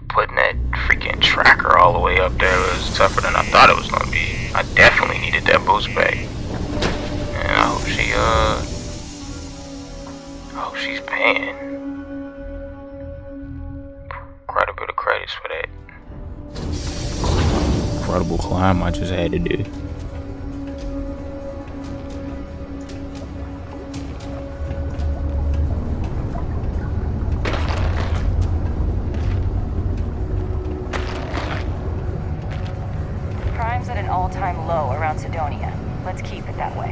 Putting that freaking tracker all the way up there was tougher than I thought it was gonna be. I definitely needed that boost back. And I hope she's paying quite a bit of credits for that incredible climb I just had to do. At an all-time low around Sidonia. Let's keep it that way.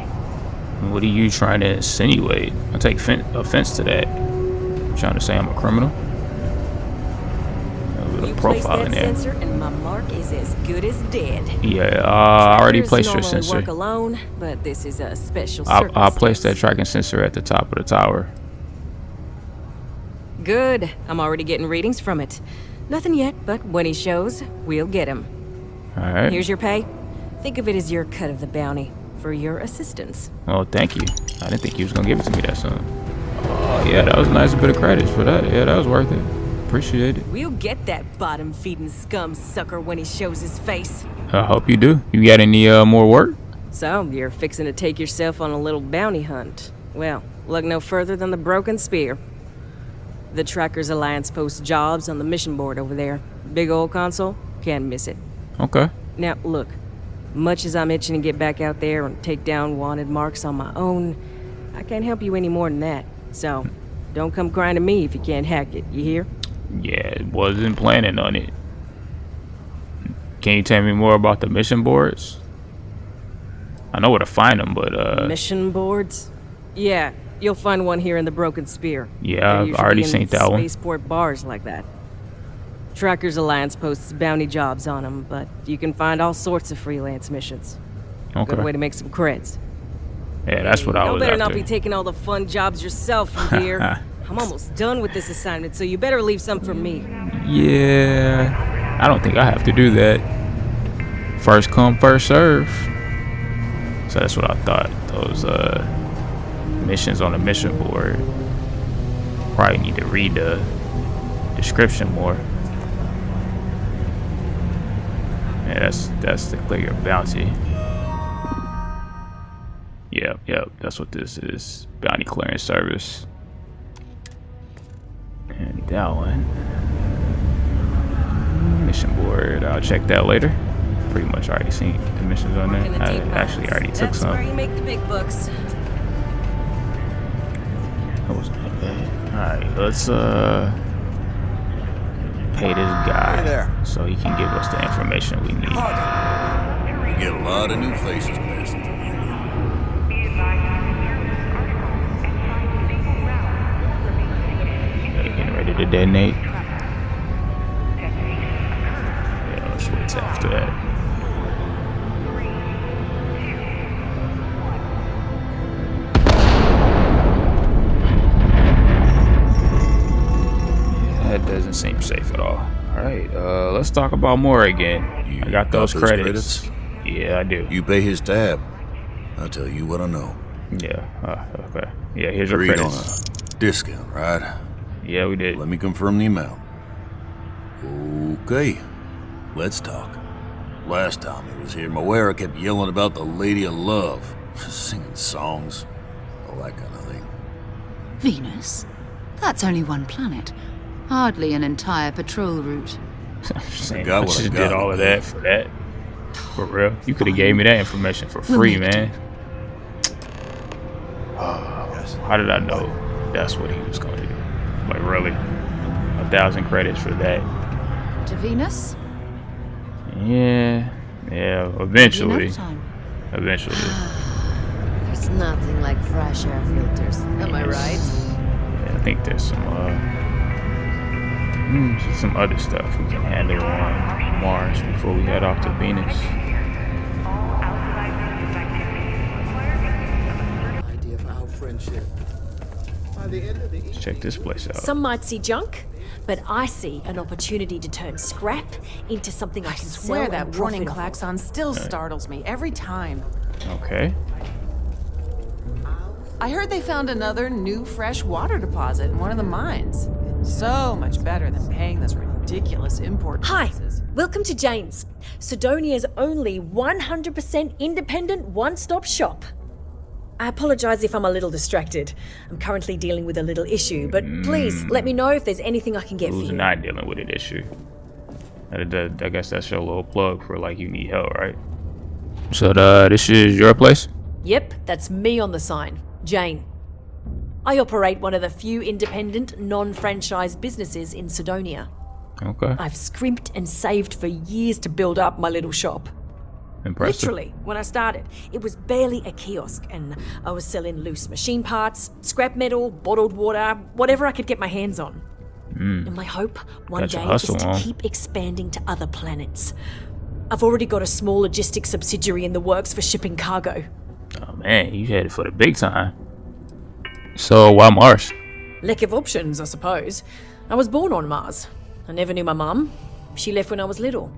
What are you trying to insinuate? I take offense to that. You trying to say I'm a criminal? A little You profile place that in there. sensor and my mark is as good as dead. Yeah, I already placed your Trackers sensor. normally work alone, but this is a special I'll place that circumstance. tracking sensor at the top of the tower. Good. I'm already getting readings from it. Nothing yet, but when he shows, we'll get him. Alright. Here's your pay. Think of it as your cut of the bounty for your assistance. Oh, thank you. I didn't think you was gonna give it to me that soon. Oh, yeah, that was a nice bit of credits for that. Yeah, that was worth it. Appreciate it. We'll get that bottom-feeding scum sucker when he shows his face. I hope you do. You got any more work? So, you're fixing to take yourself on a little bounty hunt. Well, look no further than the Broken Spear. The Trackers Alliance posts jobs on the mission board over there. Big old console, can't miss it. Okay. Now, look, much as I'm itching to get back out there and take down wanted marks on my own, I can't help you any more than that. So, don't come crying to me if you can't hack it, you hear? Yeah, wasn't planning on it. Can you tell me more about the mission boards? I know where to find them, but Mission boards? Yeah, you'll find one here in the Broken Spear. yeah, They're I've usually already in seen that one. Spaceport bars like that. Trackers Alliance posts bounty jobs on them, but you can find all sorts of freelance missions. Okay. Good way to make some creds. Yeah, that's what I was You better after. not be taking all the fun jobs yourself, you hear? I'm almost done with this assignment, so you better leave some for me. Yeah, I don't think I have to do that. First come, first serve. So that's what I thought. Those missions on the mission board. Probably need to read the description more. Yeah, that's to clear your bounty. Yep, that's what this is. Bounty clearance service. And that one. Mission board. I'll check that later. Pretty much already seen the missions on there. I actually already took some. That's where you make the big bucks. That wasn't that bad. Alright, let's pay this guy so he can give us the information we need. You get a lot of new faces passing through here. Okay, getting ready to detonate. Yeah, let's wait till after that. That doesn't seem safe at all. Alright, let's talk about more again. I got those credits. Yeah, I do. You pay his tab. I'll tell you what I know. Yeah, okay. Yeah, here's your Agreed on credits. a discount, right? Yeah, we did. Let me confirm the amount. Okay, let's talk. Last time he was here, Moira kept yelling about the Lady of Love. Singing songs. All that kind of thing. Venus? That's only one planet. Hardly an entire patrol route. I'm saying, got I what I just got, did all of that for that. For real. You could have gave me that information for free, man. How did I know that's what he was going to do? Like, really? 1,000 credits for that? To Venus? Yeah, eventually. Enough time. Eventually. There's nothing like fresh air filters. Am I right? Yeah, I think there's some other stuff we can handle on Mars before we head off to Venus. Idea of our friendship. By the end of the Let's check this place out. Some might see junk, but I see an opportunity to turn scrap into something I can Swear sell that and warning profit off. klaxon still startles me every time. Okay. I heard they found another new fresh water deposit in one of the mines. So much better than paying this ridiculous import Hi, prices. welcome to Jane's, Sidonia's only 100% independent one-stop shop. I apologize if I'm a little distracted. I'm currently dealing with a little issue, but please let me know if there's anything I can get for Who's you. not dealing with an issue? I guess that's your little plug for like you need help, right? So this is your place? Yep, that's me on the sign, Jane. I operate one of the few independent, non-franchise businesses in Sidonia. Okay. I've scrimped and saved for years to build up my little shop. Impressive. Literally, when I started, it was barely a kiosk, and I was selling loose machine parts, scrap metal, bottled water, whatever I could get my hands on. And my hope one Got your day is hustle to on. keep expanding to other planets. I've already got a small logistics subsidiary in the works for shipping cargo. Oh man, you headed for the big time. So why Mars? Lack of options, I suppose. I was born on Mars. I never knew my mum. She left when I was little.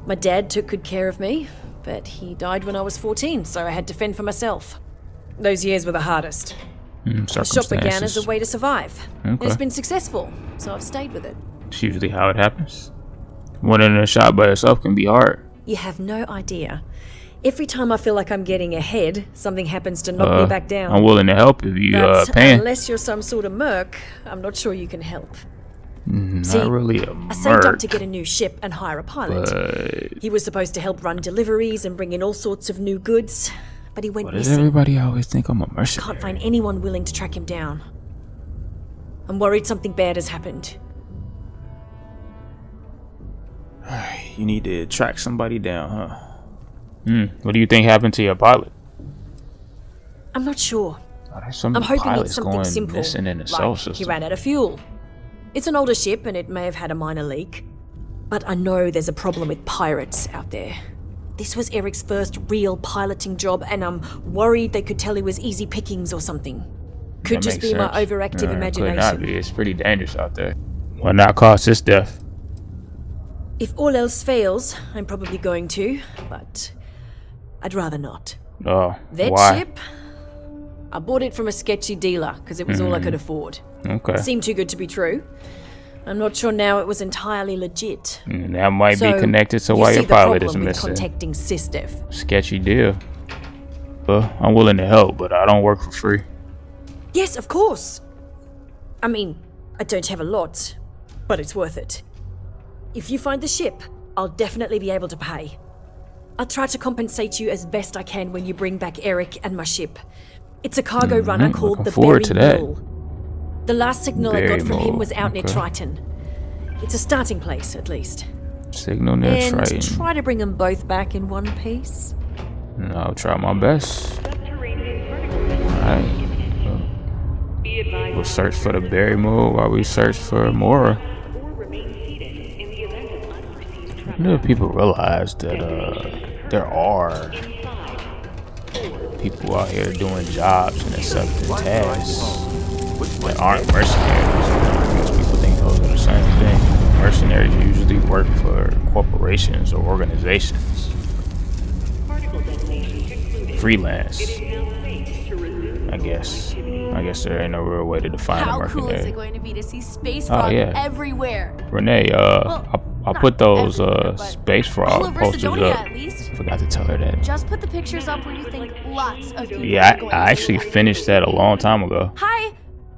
My dad took good care of me, but he died when I was 14, so I had to fend for myself. Those years were the hardest. The shop began as a way to survive. Okay. It's been successful, so I've stayed with it. It's usually how it happens. Running a shop by yourself can be hard. You have no idea. Every time I feel like I'm getting ahead, something happens to knock me back down. I'm willing to help if you But paying. unless you're some sort of merc, I'm not sure you can help. Not really a I saved up merc, to get a new ship and hire a pilot. but He was supposed to help run deliveries and bring in all sorts of new goods, but he went why does missing. everybody always think I'm a mercenary? Can't find anyone willing to track him down. I'm worried something bad has happened. You need to track somebody down, huh? What do you think happened to your pilot? I'm not sure. Oh, there's some I'm hoping pilots it's something going simple, missing in the solar like he system. ran out of fuel. It's an older ship and it may have had a minor leak. But I know there's a problem with pirates out there. This was Eric's first real piloting job, and I'm worried they could tell he was easy pickings or something. Could That just makes be my sense. overactive Could not imagination. be. It's pretty dangerous out there. Why not cause his death? If all else fails, I'm probably going to, but I'd rather not. Oh, That why? ship? I bought it from a sketchy dealer because it was all I could afford. Okay. Seemed too good to be true. I'm not sure now it was entirely legit. That might So, be connected to you why see your the pilot is problem with missing. contacting SysDev. Sketchy deal. I'm willing to help, but I don't work for free. Yes, of course. I mean, I don't have a lot, but it's worth it. If you find the ship, I'll definitely be able to pay. I'll try to compensate you as best I can when you bring back Eric and my ship. It's a cargo runner called looking the forward to Berry that. Mole. The last signal I Berry got from him Mole, was out near okay. Triton. It's a starting place, at least. Signal near And Triton. try to bring them both back in one piece. I'll try my best. Alright. We'll search for the Berry Mole while we search for Mora. I know people realize that there are people out here doing jobs and accepting tasks that aren't mercenaries. Most people think those are the same thing. Mercenaries usually work for corporations or organizations. Freelance. I guess there ain't no real way to define a How mercenary. cool is it going to be to see space Oh, frog yeah. everywhere? Renee, I put those space All frog over posters Sidonia, up. at least. Forgot to tell her that. Just put the pictures up where you think lots of people Yeah, are going I to actually see them. finished that a long time ago. Hi,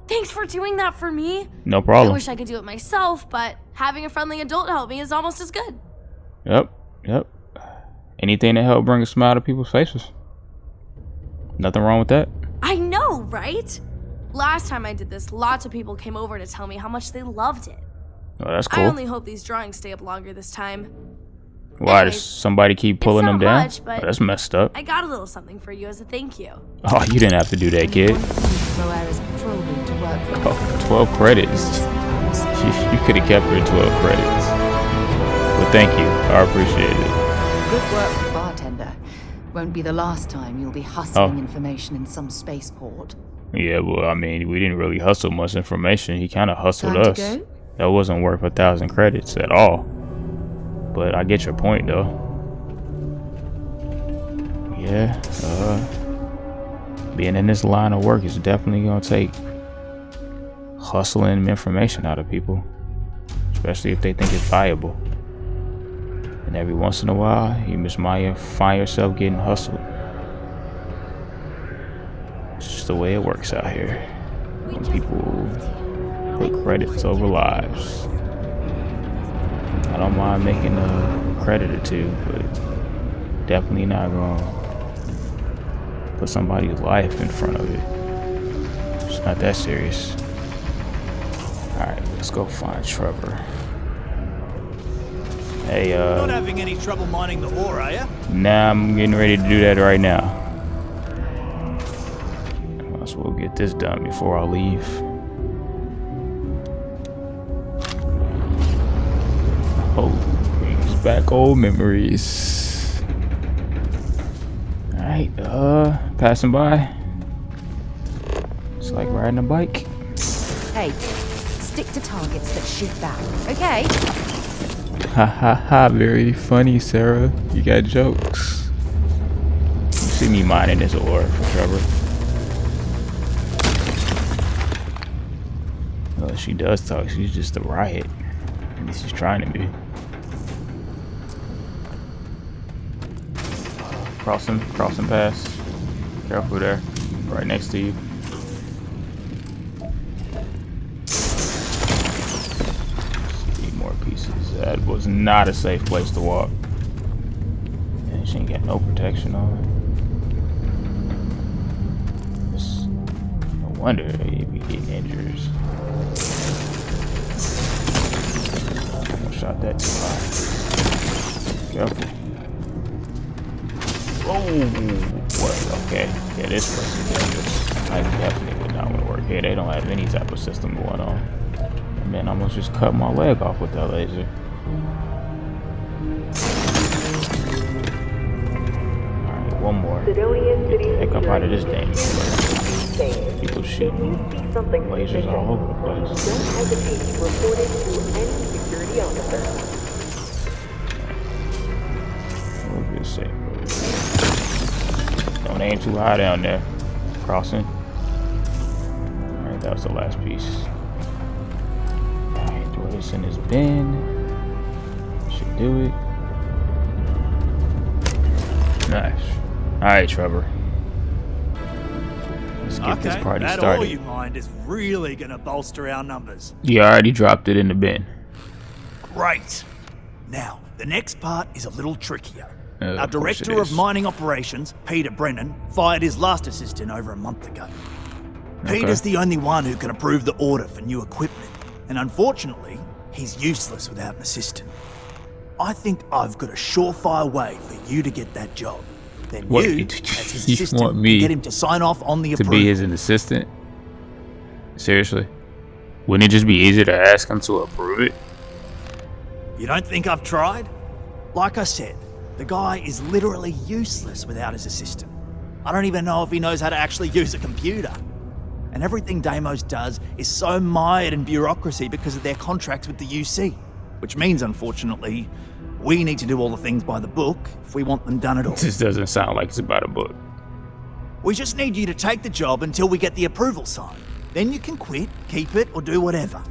thanks for doing that for me. No I problem. wish I could do it myself, but having a friendly adult help me is almost as good. Yep. Anything to help bring a smile to people's faces. Nothing wrong with that. I know, right? Last time I did this, lots of people came over to tell me how much they loved it. Oh, that's I cool. only hope these drawings stay up longer this time. Why does anyways, somebody keep pulling them not down? much, but Oh, that's messed up. I got a little something for you as a thank you. Oh, you didn't have to do that, kid. Moira's patrol route to work for. Oh, 12 credits. You could have kept her 12 credits. But thank you. I appreciate it. Good work, bartender. Won't be the last time you'll be hustling information in some spaceport. Yeah, well, I mean, we didn't really hustle much information. He kind of hustled Time to us. go? That wasn't worth 1,000 credits at all. But I get your point, though. Yeah, being in this line of work is definitely gonna take hustling information out of people, especially if they think it's valuable. And every once in a while, you might find yourself getting hustled. It's just the way it works out here. When people put credits over lives. I don't mind making a credit or two, but definitely not gonna put somebody's life in front of it. It's not that serious. Alright, let's go find Trevor. Hey, Not having any trouble mining the ore, are ya? nah, I'm getting ready to do that right now. Might as well get this done before I leave. Oh, brings back old memories. Alright, passing by. It's like riding a bike. Hey, stick to targets that shoot back, okay? Ha ha ha, very funny, Sarah. You got jokes. You see me mining this ore for Trevor. Well, she does talk. She's just a riot. At least she's trying to be. Crossing pass. Careful there. Right next to you. Need more pieces. That was not a safe place to walk. And she ain't got no protection on. No wonder you'd be getting injuries. I shot that too high. Careful. Oh, what? Okay. Yeah, this place is dangerous. I definitely would not want to work here. They don't have any type of system going on. Man, I almost just cut my leg off with that laser. Alright, one more. Get the heck up out of this damn place. People shooting lasers all over the place. Don't hesitate to report it to any security officer. We'll get safe. Don't aim too high down there. Crossing. Alright, that was the last piece. Alright, throw this in his bin. Should do it. Nice. Alright, Trevor. Let's get this party that started. ore you mined is really gonna bolster our numbers. You already dropped it in the bin. Great. Now, the next part is a little trickier. Our Of course it director of is. mining operations, Peter Brennan, fired his last assistant over a month ago. Peter's the only one who can approve the order for new equipment, and unfortunately, he's useless without an assistant. I think I've got a surefire way for you to get that job. Then What, you, you as his want assistant, me can get him to sign off on the To approval. be his assistant? Seriously? Wouldn't it just be easier to ask him to approve it? You don't think I've tried? Like I said, the guy is literally useless without his assistant. I don't even know if he knows how to actually use a computer. And everything Deimos does is so mired in bureaucracy because of their contracts with the UC. Which means, unfortunately, we need to do all the things by the book if we want them done at all. This doesn't sound like it's about a book. We just need you to take the job until we get the approval signed. Then you can quit, keep it, or do whatever.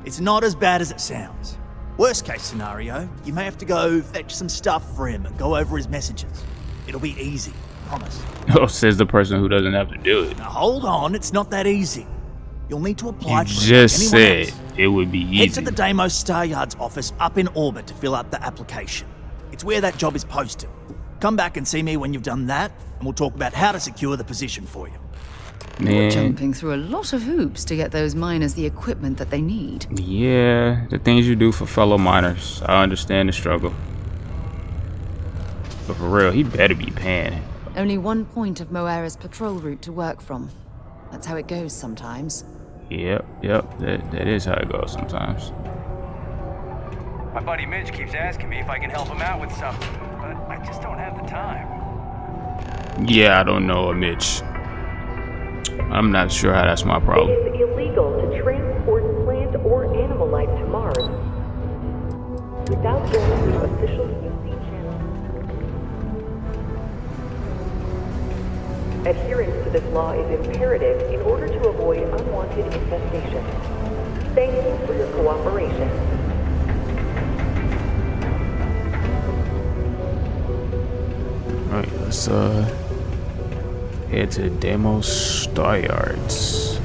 It's not as bad as it sounds. Worst case scenario, you may have to go fetch some stuff for him and go over his messages. It'll be easy, promise. Oh, says the person who doesn't have to do it. Now hold on, it's not that easy. You'll need to apply You for just it like anyone said else. it would be Head easy. to the Deimos Star Yard's office up in orbit to fill out the application. It's where that job is posted. Come back and see me when you've done that, and we'll talk about how to secure the position for you. You're Man, jumping through a lot of hoops to get those miners the equipment that they need. yeah, the things you do for fellow miners. I understand the struggle. But for real, he better be paying. Only one point of Moira's patrol route to work from. That's how it goes sometimes. Yep, that is how it goes sometimes. My buddy Mitch keeps asking me if I can help him out with something, but I just don't have the time. Yeah, I don't know, Mitch. I'm not sure how that's my problem. It is illegal to transport plant or animal life to Mars without going through official UC channels. Adherence to this law is imperative in order to avoid unwanted infestation. Thank you for your cooperation. Alright, let's head to Deimos Star Yards.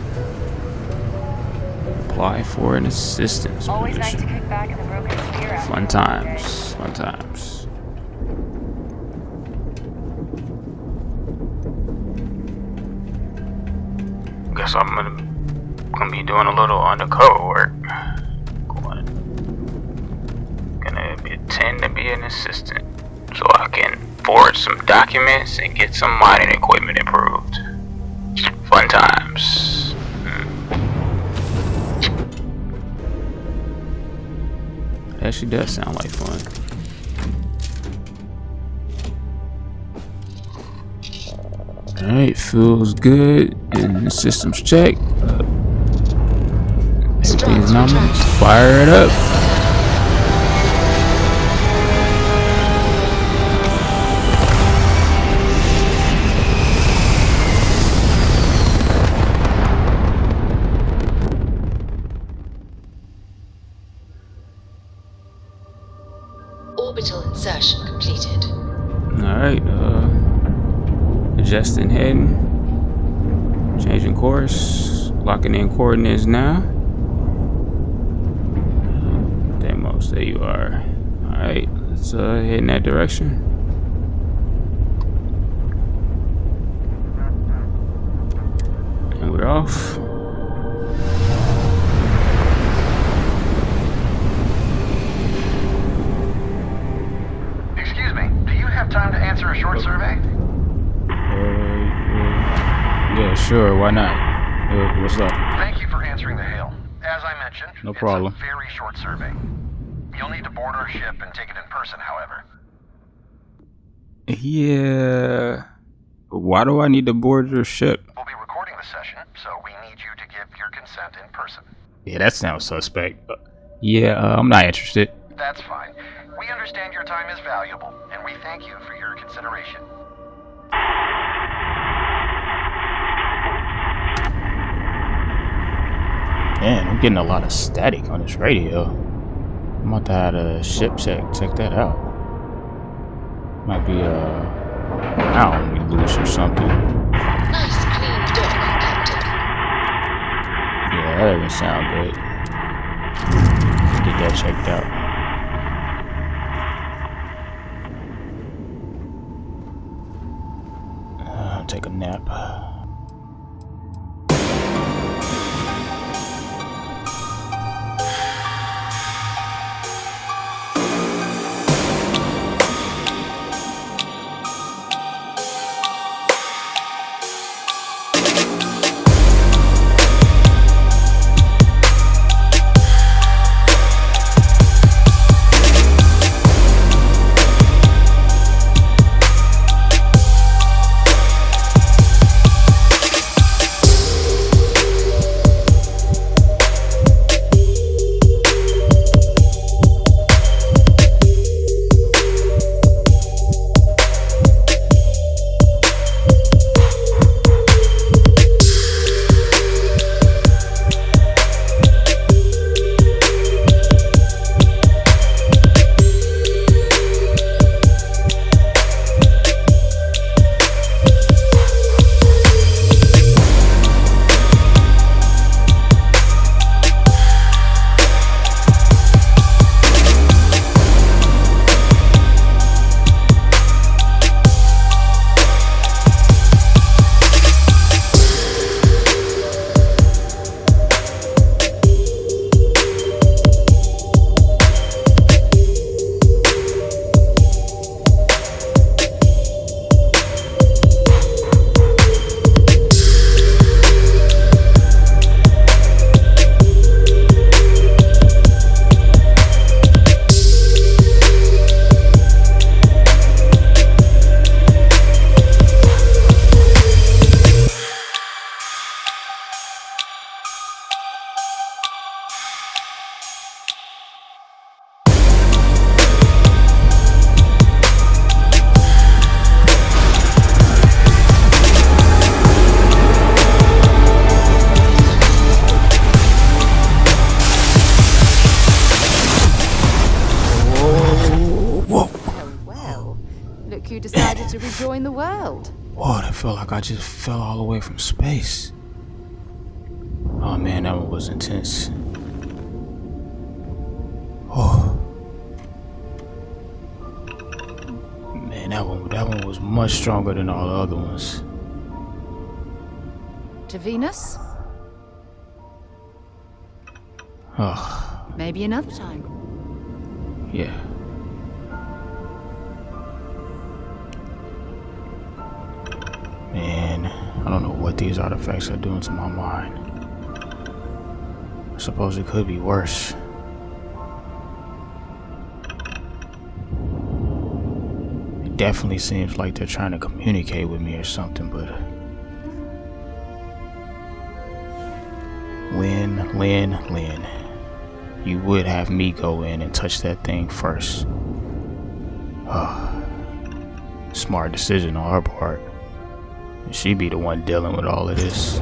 Apply for an assistance Always nice to position. kick back in the broken sphere after Fun a long day. times, fun times. Guess I'm gonna be doing a little undercover work. Gonna pretend to be an assistant so I can forward some documents and get some mining equipment improved. Fun times. Actually does sound like fun. Alright, feels good. Getting the systems checked. Everything's normal. Let's fire it up. Orbital insertion completed. Alright, adjusting heading. Changing course. Locking in coordinates now. Deimos, there you are. Alright, let's head in that direction. And we're off. Excuse me, do you have time to answer a short survey? Yeah, sure, why not? What's up? Thank you for answering the hail. As I mentioned, No problem. it's a very short survey. You'll need to board our ship and take it in person, however. Yeah. Why do I need to board your ship? We'll be recording the session, so we need you to give your consent in person. Yeah, that sounds suspect. Yeah, I'm not interested. That's fine. We understand your time is valuable, and we thank you for your consideration. Man, I'm getting a lot of static on this radio. I'm about to have a ship check that out. Might be sound we lose or something. Nice clean dock. Yeah, that doesn't sound good. Get that checked out. I'll take a nap. You decided to rejoin the world. Whoa, that felt like I just fell all the way from space. Oh man, that one was intense. Oh. Man, that one was much stronger than all the other ones. To Venus? Oh. Maybe another time. Yeah. Man, I don't know what these artifacts are doing to my mind. I suppose it could be worse. It definitely seems like they're trying to communicate with me or something, but... Lynn, you would have me go in and touch that thing first. Smart decision on her part. She be the one dealing with all of this.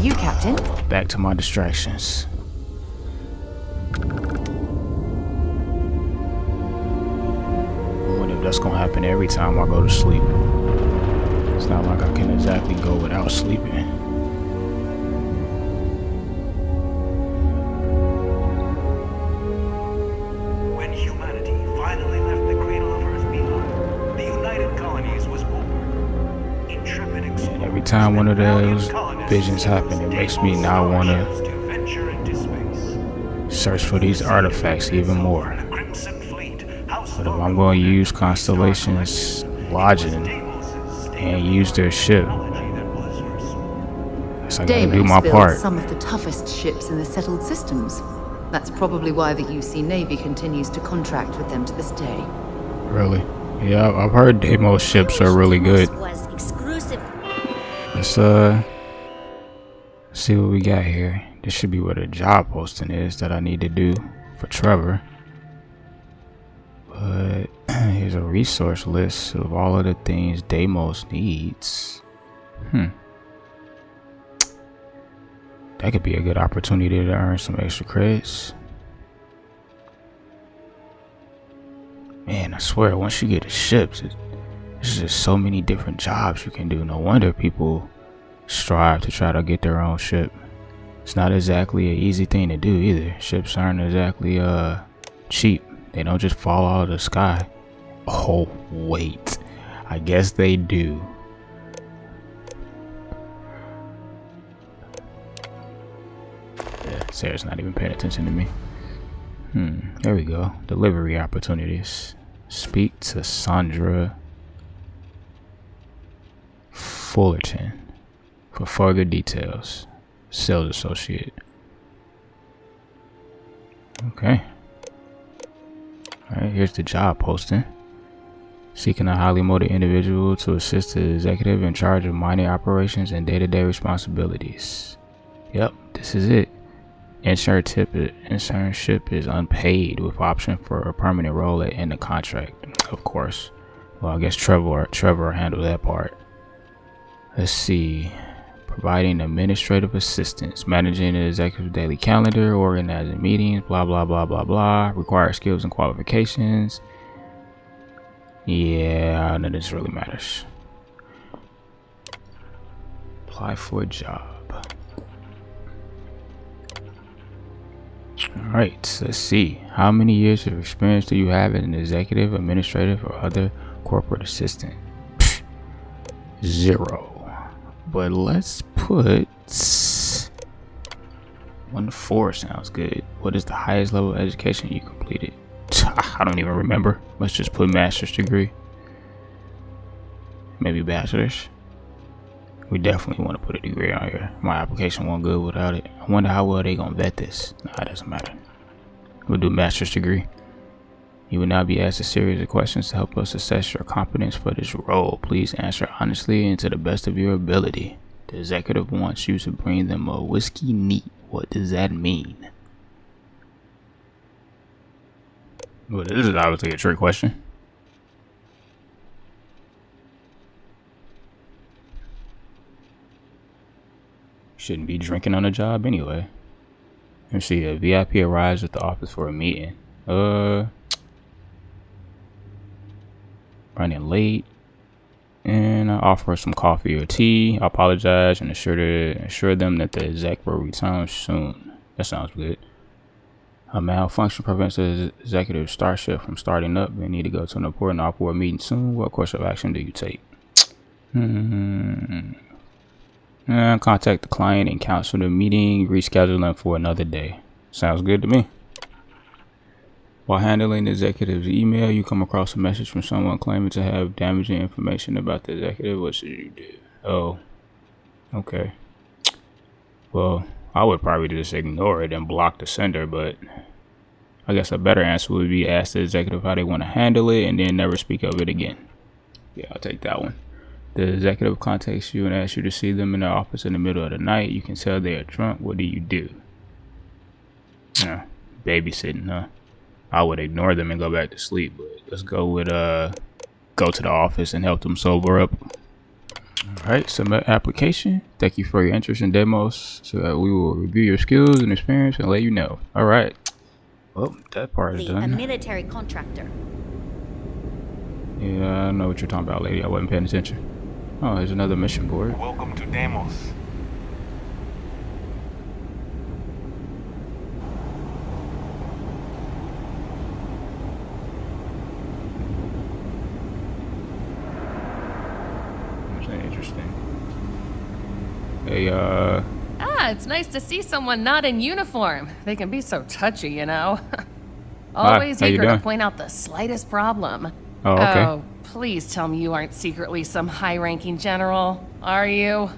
You, Captain? Back to my distractions. I wonder if that's gonna happen every time I go to sleep. It's not like I can exactly go without sleeping. When humanity finally left the cradle of Earth behind, the United Colonies was born. Intrepid explorers. And every time one of those visions happen, it makes me not want to search for these artifacts even more. But if I'm going to use constellations, lodging, and use their ship, guess I gotta do my part. Some of the toughest ships in the settled systems. That's probably why the UC Navy continues to contract with them to this day. Really? Yeah, I've heard Deimos ships are really good. Let's see what we got here. This should be where the job posting is that I need to do for Trevor. But here's a resource list of all of the things Deimos needs. That could be a good opportunity to earn some extra credits. Man, I swear, once you get to ships, there's just so many different jobs you can do. No wonder people strive to try to get their own ship. It's not exactly an easy thing to do either. Ships aren't exactly cheap. They don't just fall out of the sky. Oh wait, I guess they do. Yeah, Sarah's not even paying attention to me. There we go. Delivery opportunities. Speak to Sandra Fullerton for further details. Sales associate. Okay. Alright, here's the job posting. Seeking a highly motivated individual to assist the executive in charge of mining operations and day-to-day responsibilities. Yep, this is it. Internship is unpaid with option for a permanent role at end of contract, of course. Well, I guess Trevor handled that part. Let's see. Providing administrative assistance, managing the executive daily calendar, organizing meetings, blah blah blah blah blah. Required skills and qualifications. Yeah, none of this really matters. Apply for a job. Alright, let's see. How many years of experience do you have as an executive, administrative, or other corporate assistant? 0. But let's put 1 to 4 sounds good. What is the highest level of education you completed? I don't even remember. Let's just put master's degree. Maybe bachelor's. We definitely want to put a degree on here. My application won't good without it. I wonder how well they gonna vet this. Nah, it doesn't matter. We'll do master's degree. You will now be asked a series of questions to help us assess your competence for this role. Please answer honestly and to the best of your ability. The executive wants you to bring them a whiskey neat. What does that mean? Well, this is obviously a trick question. Shouldn't be drinking on the job anyway. Let's see. A VIP arrives at the office for a meeting. Running late. And I offer some coffee or tea. I apologize and assure them that the exec will return soon. That sounds good. A malfunction prevents the executive starship from starting up. They need to go to an important off-board meeting soon. What course of action do you take? Contact the client and cancel the meeting. Reschedule them for another day. Sounds good to me. While handling the executive's email, you come across a message from someone claiming to have damaging information about the executive. What should you do? Oh, okay. Well, I would probably just ignore it and block the sender, but I guess a better answer would be ask the executive how they want to handle it and then never speak of it again. Yeah, I'll take that one. The executive contacts you and asks you to see them in their office in the middle of the night. You can tell they are drunk. What do you do? Babysitting, huh? I would ignore them and go back to sleep, but let's go with go to the office and help them sober up. Alright, submit application. Thank you for your interest in demos, so that we will review your skills and experience and let you know. Alright. Well, that part is done. A military contractor. Yeah, I know what you're talking about, lady. I wasn't paying attention. Oh, there's another mission board. Welcome to Demos. Interesting. Hey, it's nice to see someone not in uniform. They can be so touchy, you know. Always Hi, eager to point out the slightest problem. Oh, okay. Oh, please tell me you aren't secretly some high-ranking general, are you?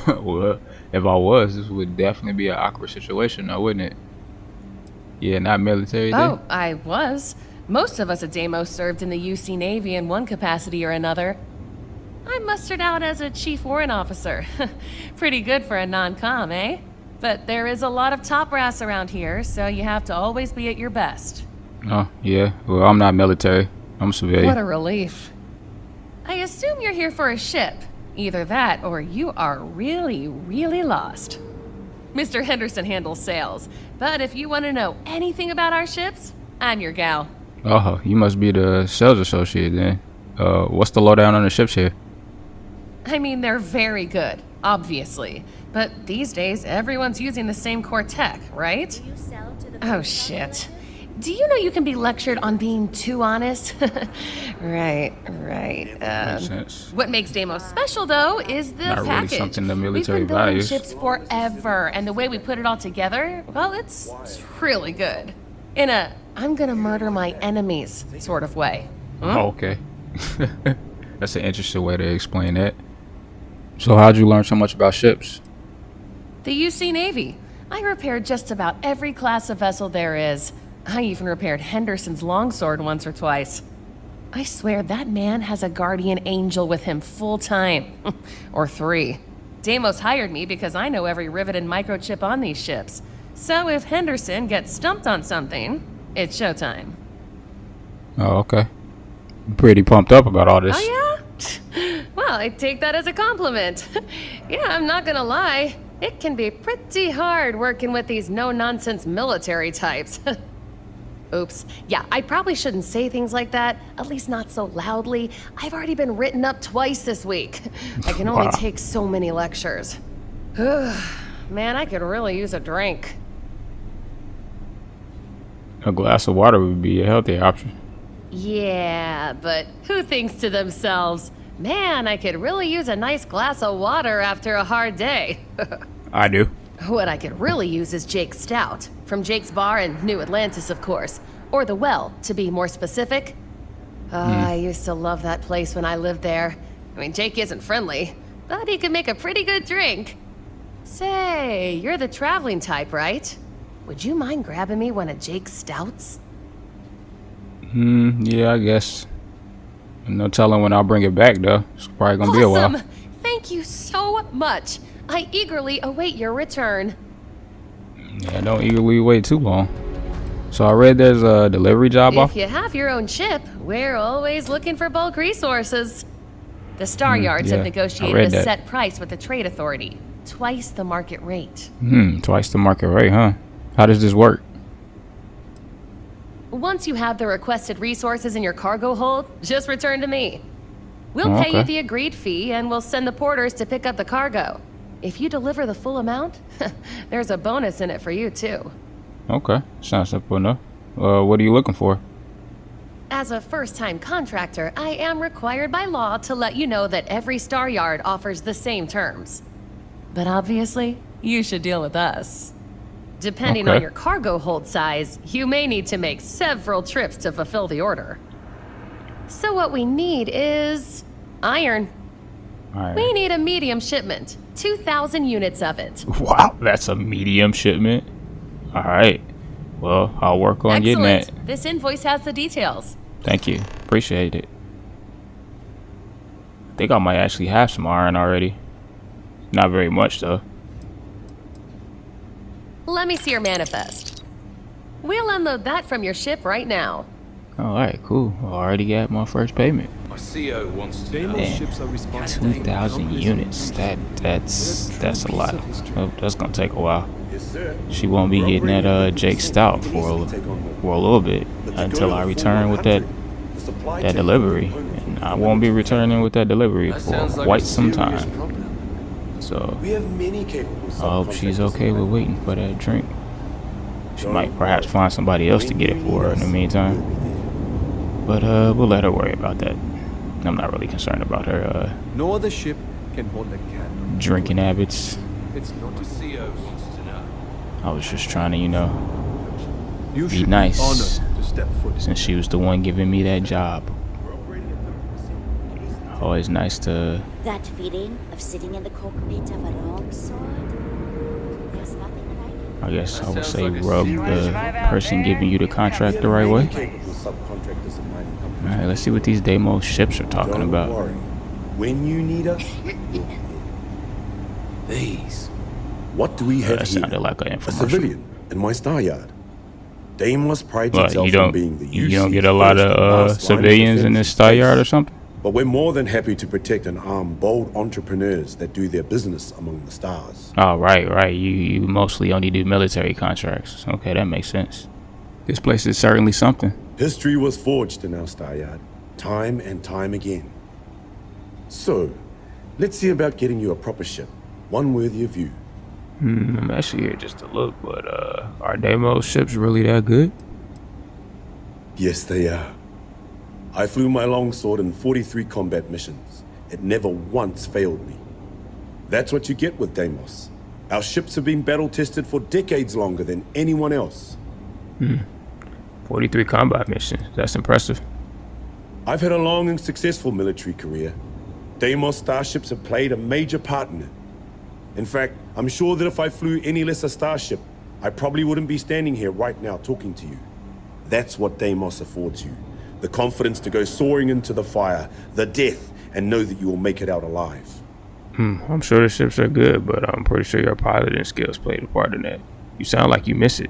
Well, if I was, this would definitely be an awkward situation, though, wouldn't it? Yeah, not military then? Oh, I was. Most of us at Deimos served in the UC Navy in one capacity or another. I'm mustered out as a chief warrant officer. Pretty good for a non-com, eh? But there is a lot of top brass around here, so you have to always be at your best. Oh, yeah. Well, I'm not military. I'm civilian. What a relief. I assume you're here for a ship. Either that, or you are really, really lost. Mr. Henderson handles sales, but if you want to know anything about our ships, I'm your gal. Oh, you must be the sales associate then. What's the lowdown on the ships here? I mean, they're very good. obviously. But these days, everyone's using the same core tech, right? Oh, shit. Do you know you can be lectured on being too honest? Right. Makes sense. What makes Deimos special, though, is the Not really package. something the military We've been building values. ships forever, and the way we put it all together, well, it's really good. In a I'm gonna murder my enemies sort of way. Oh, okay. That's an interesting way to explain that. So how'd you learn so much about ships? The UC Navy. I repaired just about every class of vessel there is. I even repaired Henderson's longsword once or twice. I swear that man has a guardian angel with him full time. Or 3. Deimos hired me because I know every rivet and microchip on these ships. So if Henderson gets stumped on something, it's showtime. Oh, okay. Pretty pumped up about all this. Oh yeah? Well, I take that as a compliment. Yeah, I'm not gonna lie. It can be pretty hard working with these no-nonsense military types. Oops. Yeah, I probably shouldn't say things like that, at least not so loudly. I've already been written up twice this week. I can only take so many lectures. Man, I could really use a drink. A glass of water would be a healthy option. Yeah, but who thinks to themselves, man, I could really use a nice glass of water after a hard day? I do. What I could really use is Jake's Stout, from Jake's Bar in New Atlantis, of course. Or The Well, to be more specific. I used to love that place when I lived there. I mean, Jake isn't friendly, but he can make a pretty good drink. Say, you're the traveling type, right? Would you mind grabbing me one of Jake's Stouts? Yeah, I guess. No telling when I'll bring it back, though. It's probably gonna be a while. Awesome! Thank you so much. I eagerly await your return. Yeah, don't eagerly wait too long. So I read there's a delivery job off. If you have your own ship, we're always looking for bulk resources. The Star Yards have negotiated a set price with the Trade Authority. Twice the market rate. Twice the market rate, huh? How does this work? Once you have the requested resources in your cargo hold, just return to me. We'll pay you the agreed fee, and we'll send the porters to pick up the cargo. If you deliver the full amount, there's a bonus in it for you, too. Okay, sounds simple enough. What are you looking for? As a first-time contractor, I am required by law to let you know that every Star Yard offers the same terms. But obviously, you should deal with us. Depending on your cargo hold size, you may need to make several trips to fulfill the order. So what we need is iron. We need a medium shipment, 2,000 units of it. Wow, that's a medium shipment. All right. Well, I'll work on getting that. This invoice has the details. Thank you. Appreciate it. I think I might actually have some iron already. Not very much, though. Let me see your manifest. We'll unload that from your ship right now. All right, cool. I already got my first payment. My CO wants to know. 2,000 units. That's a lot. Oh, that's gonna take a while. She won't be getting that Jake Stout for a little bit until I return with that delivery, and I won't be returning with that delivery for quite some time. So I hope she's okay with waiting for that drink. She might perhaps find somebody else to get it for her in the meantime. But we'll let her worry about that. I'm not really concerned about her no other ship can hold a candle. Drinking habits. It's not a CO wants to know. I was just trying to, you know, be Be nice honored to step foot since she was the one giving me that job. Always nice to... That feeling of sitting in the cockpit of a wrong sword? There's nothing like it. I guess I would say rub the person giving you the contract the right way. Alright, let's see what these Deimos ships are talking about. When you need us, these. What do we have That here? sounded like an A infomercial. civilian in my star yard. Deimos prides But itself you on being the you don't UC's get a lot first and of last line of civilians in defense this star yard or space. something? But we're more than happy to protect and arm bold entrepreneurs that do their business among the stars. Oh, right. You mostly only do military contracts. Okay, that makes sense. This place is certainly something. History was forged in our star yard, time and time again. So, let's see about getting you a proper ship one worthy of you. I'm actually here just to look, but are Deimos ships really that good? Yes, they are. I flew my longsword in 43 combat missions. It never once failed me. That's what you get with Deimos. Our ships have been battle-tested for decades longer than anyone else. 43 combat missions. That's impressive. I've had a long and successful military career. Deimos starships have played a major part in it. In fact, I'm sure that if I flew any lesser starship, I probably wouldn't be standing here right now talking to you. That's what Deimos affords you. The confidence to go soaring into the fire, the death, and know that you will make it out alive. I'm sure the ships are good, but I'm pretty sure your piloting skills played a part in that. You sound like you miss it.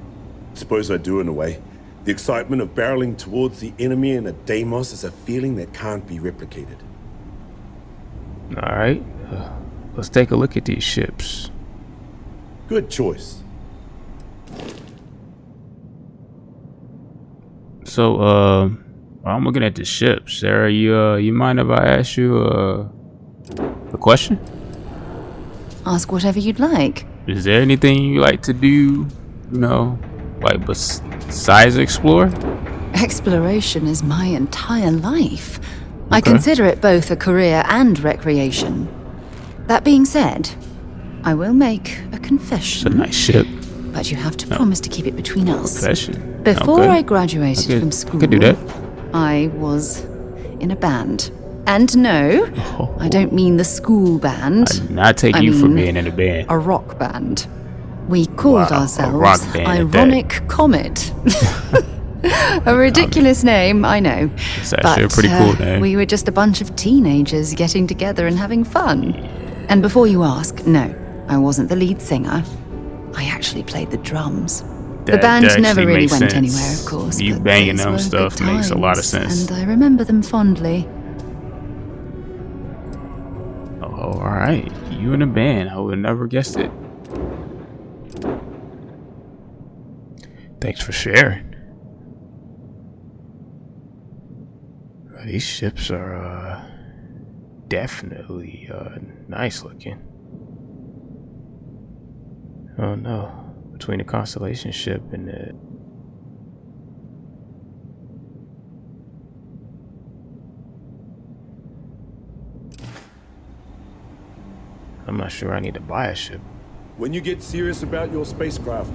Suppose I do in a way. The excitement of barreling towards the enemy in a Deimos is a feeling that can't be replicated. All right, let's take a look at these ships. Good choice. So, I'm looking at the ships. Sarah, you mind if I ask you a question? Ask whatever you'd like. Is there anything you like to do, you know, like besides explore? Exploration is my entire life. Okay. I consider it both a career and recreation. That being said, I will make a confession. It's a nice ship. But you have to promise to keep it between us. Confession? Before Okay. I graduated from school, I could do that. I was in a band. And no, I don't mean the school band. I did not take I you for mean being in a band. a rock band. We called Wow, ourselves a rock band at that. Ironic Comet. A ridiculous name, I know. It's actually a pretty cool name. We were just a bunch of teenagers getting together and having fun. And before you ask, no, I wasn't the lead singer. I actually played the drums. The band that never actually really makes went sense. anywhere, of course. You but banging those them were stuff good makes a lot of times, sense. And I remember them fondly. Oh, all right. You in a band. I would have never guessed it. Thanks for sharing. These ships are definitely nice looking. Oh no. Between the Constellation ship and the... I'm not sure I need to buy a ship. When you get serious about your spacecraft,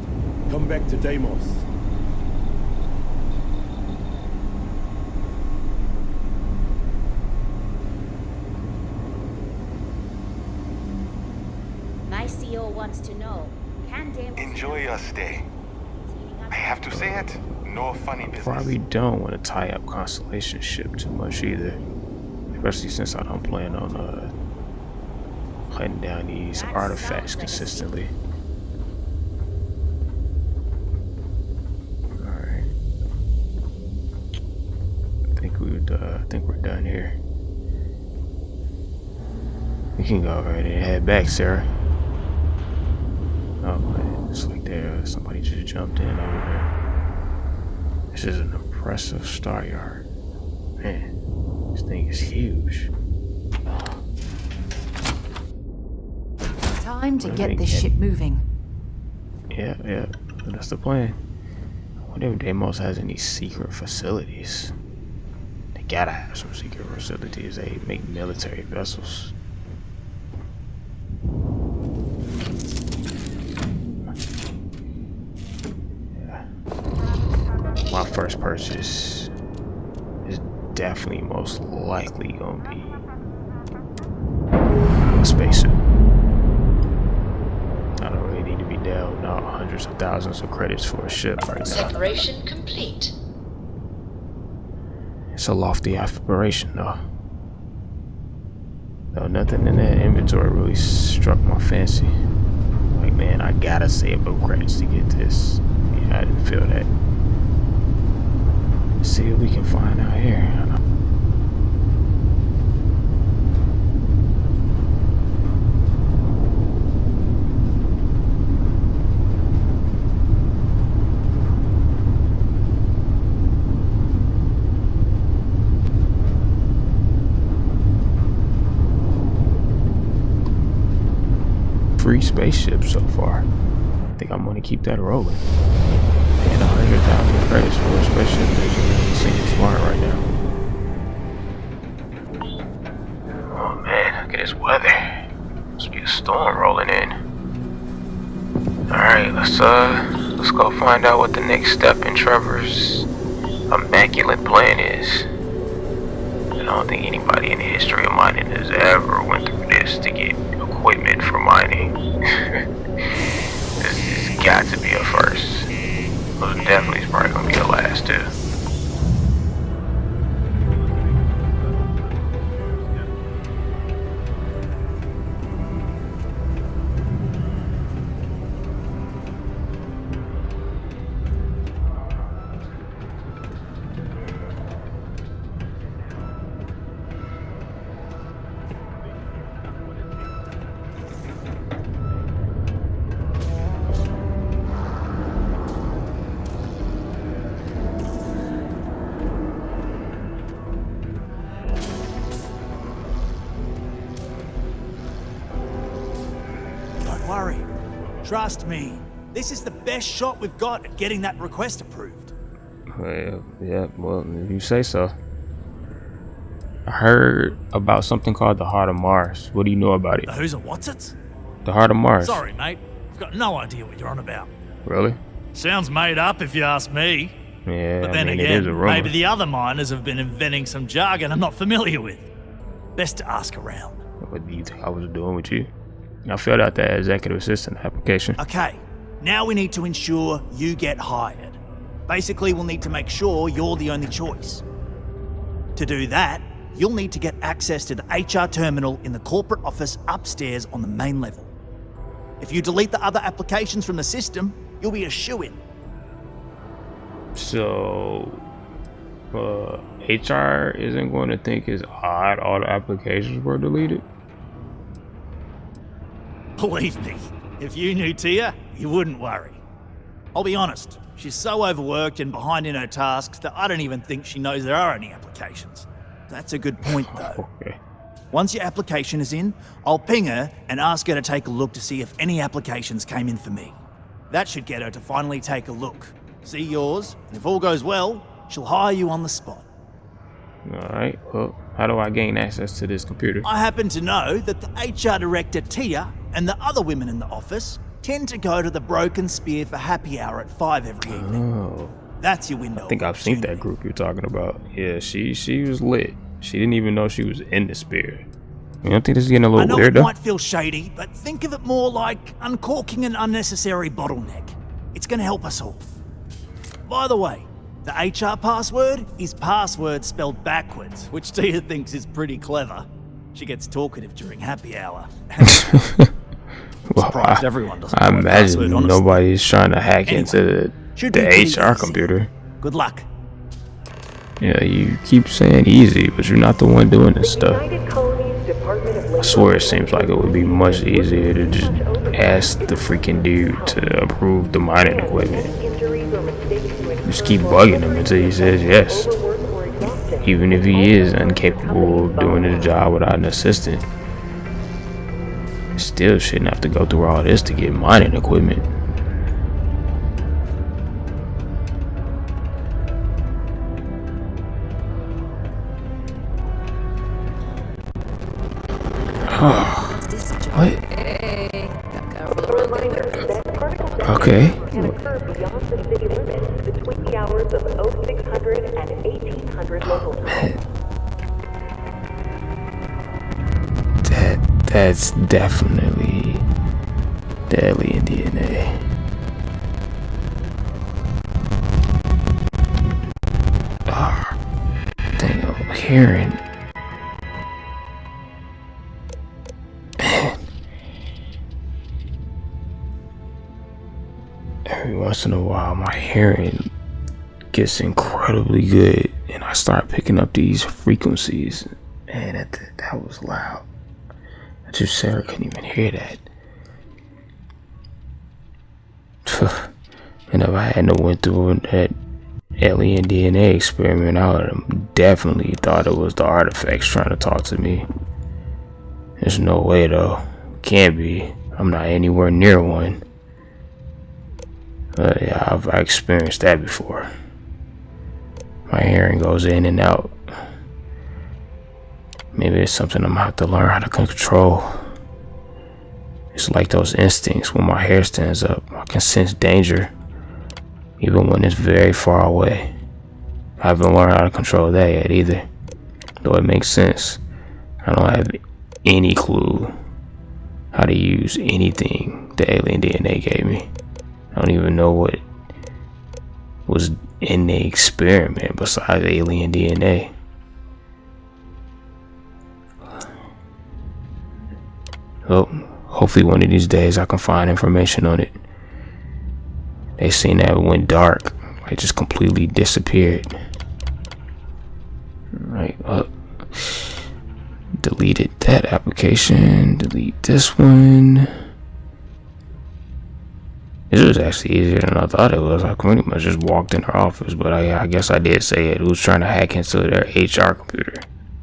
come back to Deimos. My CO wants to know, can Deimos... Enjoy your stay. I have to say it, no funny business. Probably don't want to tie up Constellation ship too much either. Especially since I don't plan on hunting down these artifacts consistently. Alright. I think we're done here. We can go right and head back, Sarah. Oh man, it's like somebody just jumped in over there. This is an impressive star yard. Man, this thing is huge. Time to get this ship moving. Yeah, that's the plan. I wonder if Deimos has any secret facilities. They gotta have some secret facilities. They make military vessels. Yeah. My first purchase is definitely most likely gonna be a spacesuit. I don't really need to be down hundreds of thousands of credits for a ship right now. Separation complete. It's a lofty aspiration, though. Though nothing in that inventory really struck my fancy. Like, man, I gotta save up credits to get this. Yeah, I didn't feel that. Let's see what we can find out here. 3 spaceships so far. I think I'm gonna keep that rolling. And 100,000 credits for a spaceship mission seems smart right now. Oh man, look at this weather. Must be a storm rolling in. Alright, let's go find out what the next step in Trevor's immaculate plan is. I don't think anybody in the history of mining has ever went through this to get equipment for mining. This has got to be a first. Well, definitely is probably gonna be the last too. Worry. Trust me. This is the best shot we've got at getting that request approved. Yeah, well, if you say so. I heard about something called the Heart of Mars. What do you know about it? Who's a what's it? The Heart of Mars. Sorry, mate. I've got no idea what you're on about. Really? Sounds made up if you ask me. Yeah, But then I mean, again, it is a rumor. maybe the other miners have been inventing some jargon I'm not familiar with. Best to ask around. What do you think I was doing with you? I filled out that executive assistant application. Okay, now we need to ensure you get hired. Basically, we'll need to make sure you're the only choice. To do that, you'll need to get access to the HR terminal in the corporate office upstairs on the main level. If you delete the other applications from the system, you'll be a shoo-in. So, HR isn't going to think it's odd all the applications were deleted? Believe me, if you knew Tia, you wouldn't worry. I'll be honest, she's so overworked and behind in her tasks that I don't even think she knows there are any applications. That's a good point, though. Okay. Once your application is in, I'll ping her and ask her to take a look to see if any applications came in for me. That should get her to finally take a look, see yours, and if all goes well, she'll hire you on the spot. Alright, well, how do I gain access to this computer? I happen to know that the HR director, Tia, and the other women in the office tend to go to the Broken Spear for happy hour at 5 every evening. Oh. That's your window. I think I've seen that group you're talking about. Yeah, she was lit. She didn't even know she was in the Spear. You don't think this is getting a I little know weird it though? might feel shady, but think of it more like uncorking an unnecessary bottleneck. It's going to help us all. By the way, the HR password is password spelled backwards, which Tia thinks is pretty clever. She gets talkative during happy hour. Well, Surprised everyone doesn't I know the password, imagine honestly. nobody's trying to hack into should the be pretty HR easy. computer. Good luck. Yeah, you keep saying easy, but you're not the one doing this stuff. I swear it seems like it would be much easier to just ask the freaking dude to approve the mining equipment. Just keep bugging him until he says yes. Even if he is incapable of doing his job without an assistant. Still shouldn't have to go through all this to get mining equipment. What? Okay. Between the hours of 0600 and 1800 local time. That's definitely the alien DNA. Dang, I'm hearing. Every once in a while, my hearing gets incredibly good, and I start picking up these frequencies. Man, that was loud. I just Sarah couldn't even hear that. And if I hadn't went through that alien DNA experiment, I would have definitely thought it was the artifacts trying to talk to me. There's no way though. Can't be. I'm not anywhere near one. Yeah, I've experienced that before. My hearing goes in and out. Maybe it's something I'm gonna have to learn how to control. It's like those instincts when my hair stands up. I can sense danger, even when it's very far away. I haven't learned how to control that yet either. Though it makes sense. I don't have any clue how to use anything the alien DNA gave me. I don't even know what was in the experiment besides alien DNA. Well, hopefully one of these days I can find information on it. They seen that it went dark. It just completely disappeared. Right up. Deleted that application. Delete this one. This was actually easier than I thought it was. I pretty much just walked in her office, but I guess I did say it. Who's trying to hack into their HR computer?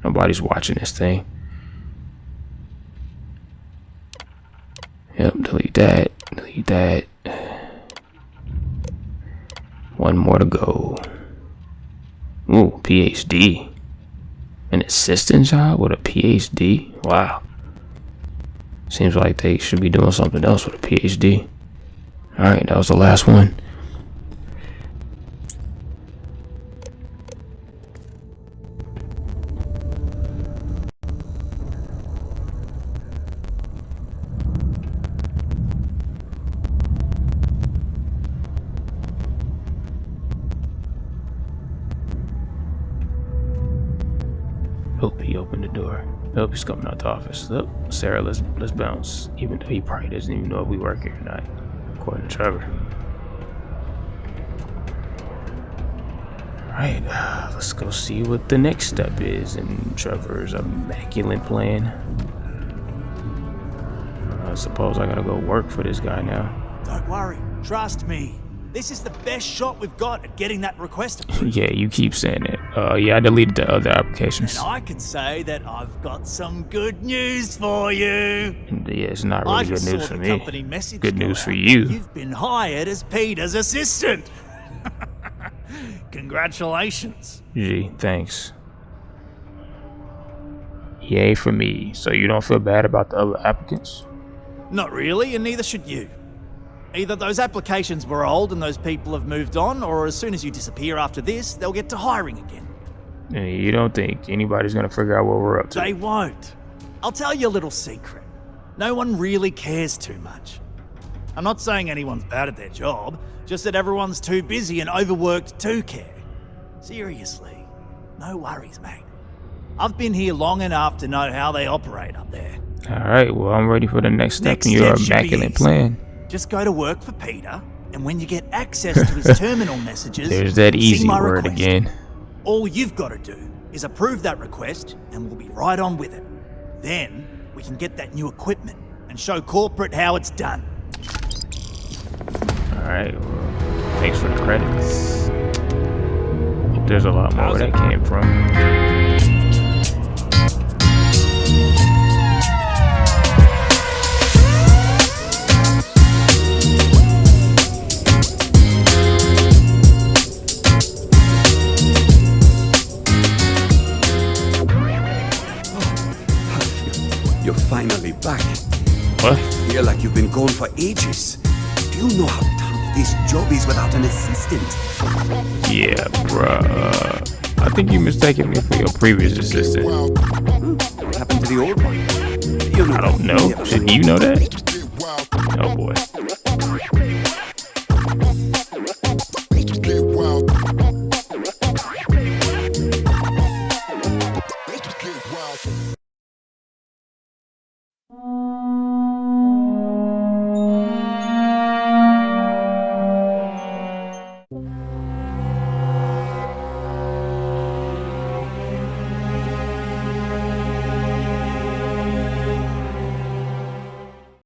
Nobody's watching this thing. Yep, delete that. Delete that. One more to go. Ooh, PhD. An assistant job with a PhD? Wow. Seems like they should be doing something else with a PhD. Alright, that was the last one. Oh, he opened the door. Oh, he's coming out the office. Oh, Sarah, let's bounce. Even though he probably doesn't even know if we work here or not, according to Trevor. Alright, let's go see what the next step is in Trevor's immaculate plan. I suppose I gotta go work for this guy now. Don't worry, trust me. This is the best shot we've got at getting that request approved. Yeah, you keep saying it. Yeah, I deleted the other applications. And I can say that I've got some good news for you. Yeah, it's not really good news for me. Good news for you. You've been hired as Peter's assistant. Congratulations. Gee, thanks. Yay for me. So you don't feel bad about the other applicants? Not really, and neither should you. Either those applications were old and those people have moved on, or as soon as you disappear after this, they'll get to hiring again. You don't think anybody's gonna figure out what we're up to? They won't. I'll tell you a little secret. No one really cares too much. I'm not saying anyone's bad at their job, just that everyone's too busy and overworked to care. Seriously, no worries, mate. I've been here long enough to know how they operate up there. Alright, well, I'm ready for the next step in your immaculate plan. Just go to work for Peter, and when you get access to his terminal messages, there's that easy word again. All you've got to do is approve that request, and we'll be right on with it. Then we can get that new equipment and show corporate how it's done. Alright, well, thanks for the credits. Hope there's a lot more where that came from. You're finally back. What? I feel like you've been gone for ages. Do you know how tough this job is without an assistant? Yeah, bruh. I think you mistaken me for your previous assistant. What happened to the old one? I don't know. Shouldn't you know that?